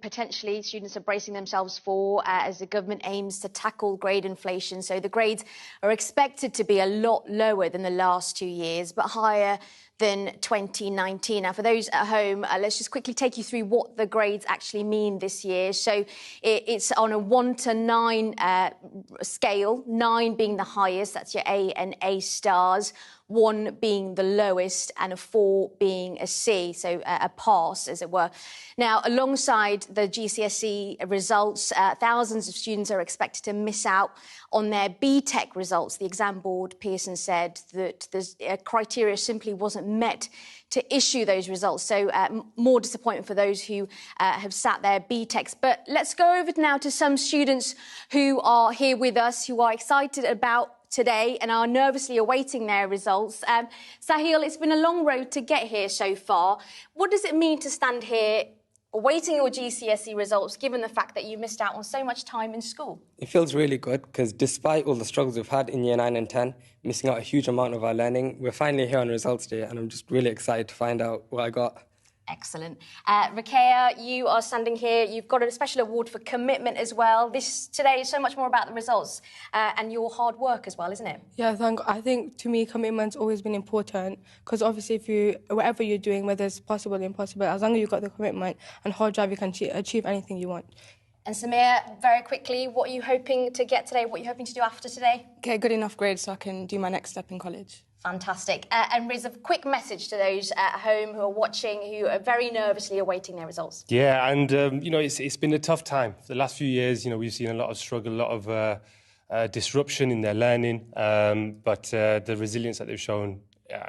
potentially students are bracing themselves for as the government aims to tackle grade inflation. So the grades are expected to be a lot lower than the last 2 years, but higher than 2019. Now, for those at home, let's just quickly take you through what the grades actually mean this year. So it's on a 1 to 9 scale, 9 being the highest, that's your A and A stars, 1 being the lowest and a 4 being a C, so a pass, as it were. Now, alongside the GCSE results, thousands of students are expected to miss out on their BTEC results. The exam board, Pearson, said that the criteria simply wasn't met to issue those results. So more disappointment for those who have sat their BTECs. But let's go over now to some students who are here with us, who are excited about today and are nervously awaiting their results. Sahil, it's been a long road to get here so far. What does it mean to stand here awaiting your GCSE results, given the fact that you missed out on so much time in school? It feels really good because despite all the struggles we've had in year 9 and 10, missing out a huge amount of our learning, we're finally here on results day and I'm just really excited to find out what I got. Excellent. Rakaya, you are standing here. You've got a special award for commitment as well. This today is so much more about the results and your hard work as well, isn't it? Yeah, I think to me commitment's always been important because obviously whatever you're doing, whether it's possible or impossible, as long as you've got the commitment and hard drive, you can achieve anything you want. And Samir, very quickly, what are you hoping to get today? What are you hoping to do after today? Get good enough grades so I can do my next step in college. Fantastic. And Riz, a quick message to those at home who are watching, who are very nervously awaiting their results. Yeah, and, it's been a tough time. The last few years, we've seen a lot of struggle, a lot of disruption in their learning, but the resilience that they've shown,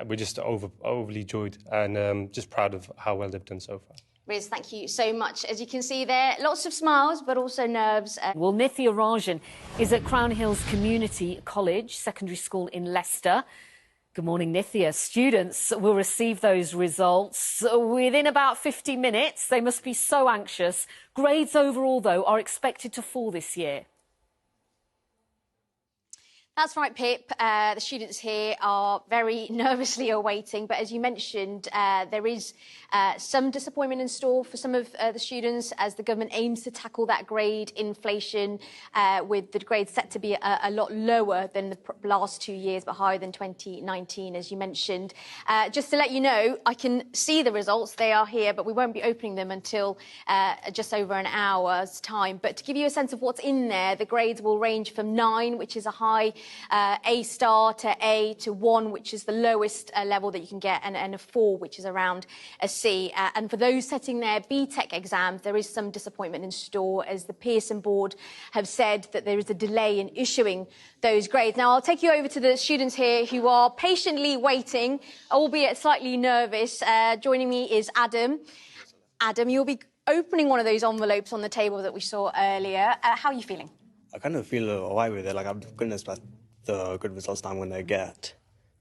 we're just overly joyed and just proud of how well they've done so far. Riz, thank you so much. As you can see there, lots of smiles, but also nerves. Well, Nithya Rajan is at Crown Hills Community College, secondary school in Leicester. Good morning, Nithya. Students will receive those results within about 50 minutes. They must be so anxious. Grades overall, though, are expected to fall this year. That's right, Pip. The students here are very nervously awaiting. But as you mentioned, there is some disappointment in store for some of the students as the government aims to tackle that grade inflation with the grades set to be a lot lower than the last 2 years, but higher than 2019, as you mentioned. Just to let you know, I can see the results. They are here, but we won't be opening them until just over an hour's time. But to give you a sense of what's in there, the grades will range from 9, which is a high A star, to A, to 1, which is the lowest level that you can get, and a 4, which is around a C. And for those setting their BTEC exams, there is some disappointment in store, as the Pearson board have said that there is a delay in issuing those grades. Now, I'll take you over to the students here who are patiently waiting, albeit slightly nervous. Joining me is Adam. Adam, you'll be opening one of those envelopes on the table that we saw earlier. How are you feeling? I kind of feel alright with it. Like, I'm goodness, like the good results that I'm going to get.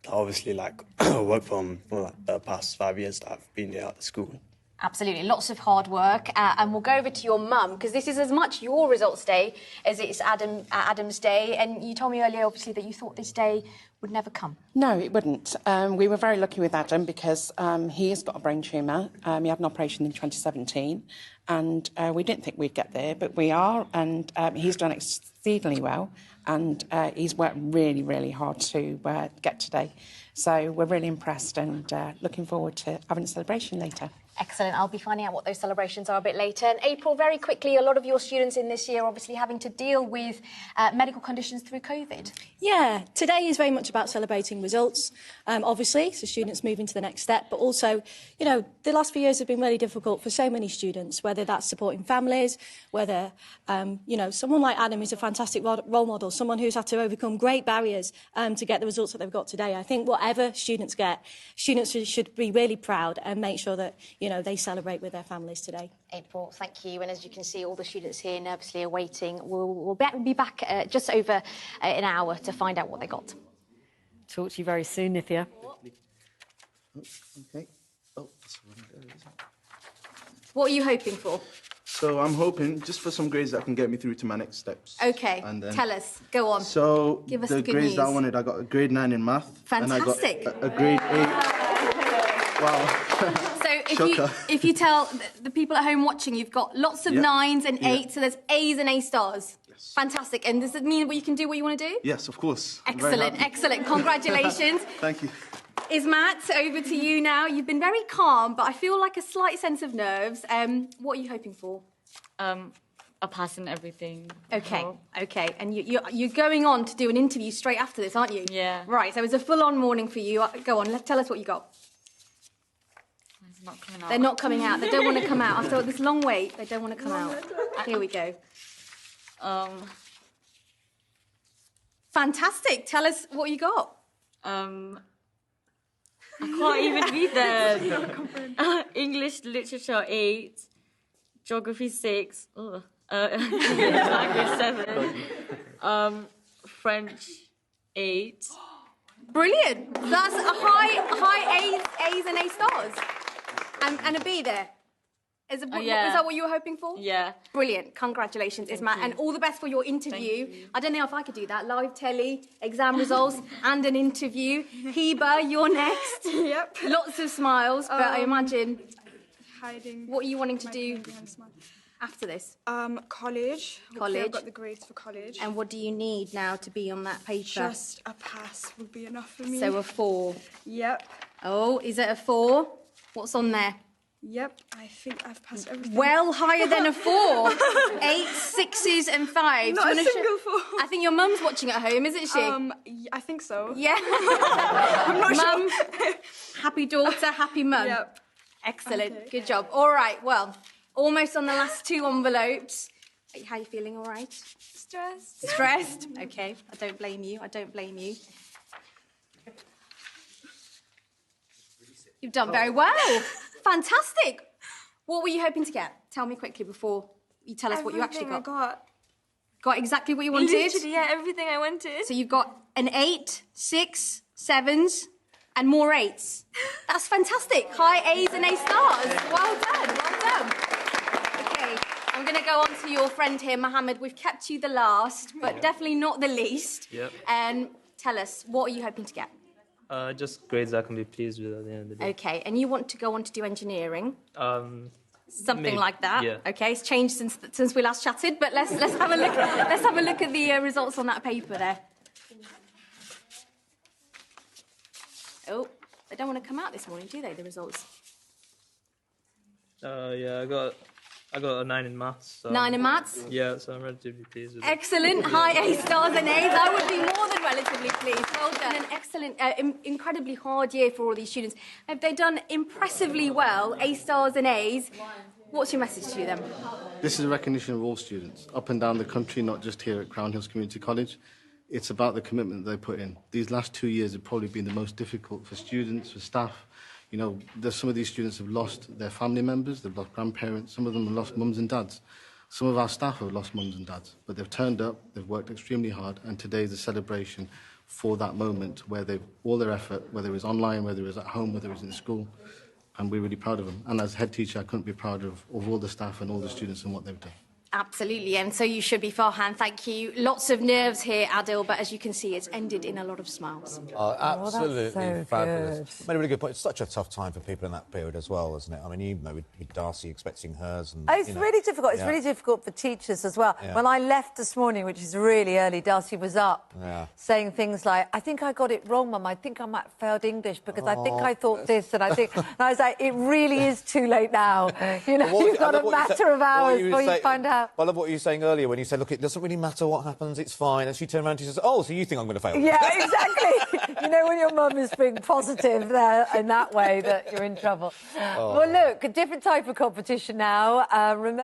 Obviously, like, work from like, the past 5 years that I've been here at the school. Absolutely, lots of hard work. And we'll go over to your mum, because this is as much your results day as it's Adam's day. And you told me earlier, obviously, that you thought this day would never come. No, it wouldn't. We were very lucky with Adam because he has got a brain tumour. He had an operation in 2017 and we didn't think we'd get there, but we are, and he's done exceedingly well, and he's worked really, really hard to get today. So we're really impressed and looking forward to having a celebration later. Excellent. I'll be finding out what those celebrations are a bit later. And April, very quickly, a lot of your students in this year obviously having to deal with medical conditions through COVID. Yeah, today is very much about celebrating results, obviously, so students moving to the next step. But also, you know, the last few years have been really difficult for so many students, whether that's supporting families, whether, you know, someone like Adam is a fantastic role model, someone who's had to overcome great barriers to get the results that they've got today. I think whatever students get, students should be really proud and make sure that, you know, they celebrate with their families today. April, thank you. And as you can see, all the students here nervously awaiting. We'll be back just over an hour to find out what they got. Talk to you very soon, Nithya. Okay. Oh, that's one there, isn't it? What are you hoping for? So I'm hoping just for some grades that can get me through to my next steps. Okay, and then, tell us. Go on. So give us the good grades news. that I wanted, I got a grade 9 in math. Fantastic. And I got a grade 8. Wow. So if you tell the people at home watching, you've got lots of 9s and 8s, so there's A's and A stars. Yes. Fantastic. And does it mean you can do what you want to do? Yes, of course. Excellent, excellent. Congratulations. Thank you. Ismat, over to you now. You've been very calm, but I feel like a slight sense of nerves. What are you hoping for? A pass in everything. Okay, okay. And you're going on to do an interview straight after this, aren't you? Yeah. Right, so it's a full-on morning for you. Go on, tell us what you got. It's not coming out. They're not coming out. They don't want to come out. After this long wait, they don't want to come out. Here we go. Fantastic. Tell us what you got. I can't even read them. English literature 8, geography 6, language 7, French 8. Brilliant. That's a high A's and A stars. And a B there. Is that what you were hoping for? Yeah. Brilliant. Congratulations, Isma. And all the best for your interview. I don't know if I could do that. Live telly, exam results, and an interview. Hiba, you're next. Yep. Lots of smiles, but I imagine... Hiding. What are you wanting to do after this? College. College. I've got the grades for college. And what do you need now to be on that paper? Just a pass would be enough for me. So a 4. Yep. Oh, is it a 4? What's on there? Yep, I think I've passed everything. Well higher than a 4. 8, 6s and 5s. Not a single 4. I think your mum's watching at home, isn't she? I think so. Yeah. I'm not Mum, sure. happy daughter, happy mum. Yep. Excellent. Okay. Good job. All right, well, almost on the last 2 envelopes. How are you feeling, all right? Stressed. Stressed? Okay, I don't blame you. I don't blame you. You've done very well. Fantastic. What were you hoping to get? Tell me quickly before you tell us what you actually got. I Got exactly what you wanted? Literally, yeah, everything I wanted. So you've got an 8, 6, 7s, and more 8s. That's fantastic. High A's and A stars. Well done, well done. Okay, I'm going to go on to your friend here, Mohammed. We've kept you the last, but definitely not the least. Yep. And tell us, what are you hoping to get? Just grades I can be pleased with at the end of the day. Okay, and you want to go on to do engineering? Something maybe, like that. yeah. Okay, it's changed since we last chatted, but let's have a look. Let's have a look at the results on that paper there. Oh, they don't want to come out this morning, do they? The results. Yeah, I got a 9 in maths. So 9 in maths? Yeah, so I'm relatively pleased with it. Excellent. High A stars and A's. I would be more than relatively pleased. Well done. An excellent, incredibly hard year for all these students. Have they done impressively well? A stars and A's. What's your message to them? This is a recognition of all students, up and down the country, not just here at Crown Hills Community College. It's about the commitment that they put in. These last 2 years have probably been the most difficult for students, for staff. You know, some of these students have lost their family members, they've lost grandparents, some of them have lost mums and dads. Some of our staff have lost mums and dads, but they've turned up, they've worked extremely hard, and today is a celebration for that moment where they've all their effort, whether it's online, whether it's at home, whether it's in school, and we're really proud of them. And as head teacher, I couldn't be prouder of all the staff and all the students and what they've done. Absolutely, and so you should be, Farhan. Thank you. Lots of nerves here, Adil, but as you can see, it's ended in a lot of smiles. Oh, absolutely so fabulous. Made a really good point. It's such a tough time for people in that period as well, isn't it? I mean, you know, with Darcy expecting hers. And, it's really difficult. It's really difficult for teachers as well. Yeah. When I left this morning, which is really early, Darcy was up saying things like, I think I got it wrong, Mum. I think I might have failed English because I think I thought this and I think... And I was like, it really is too late now. You know, you've got a matter of hours before you find out. I love what you were saying earlier when you said, look, it doesn't really matter what happens, it's fine. And she turned around and she says, oh, so you think I'm going to fail? Yeah, exactly. You know, when your mum is being positive there in that way, that you're in trouble. Well, look, a different type of competition now. Remember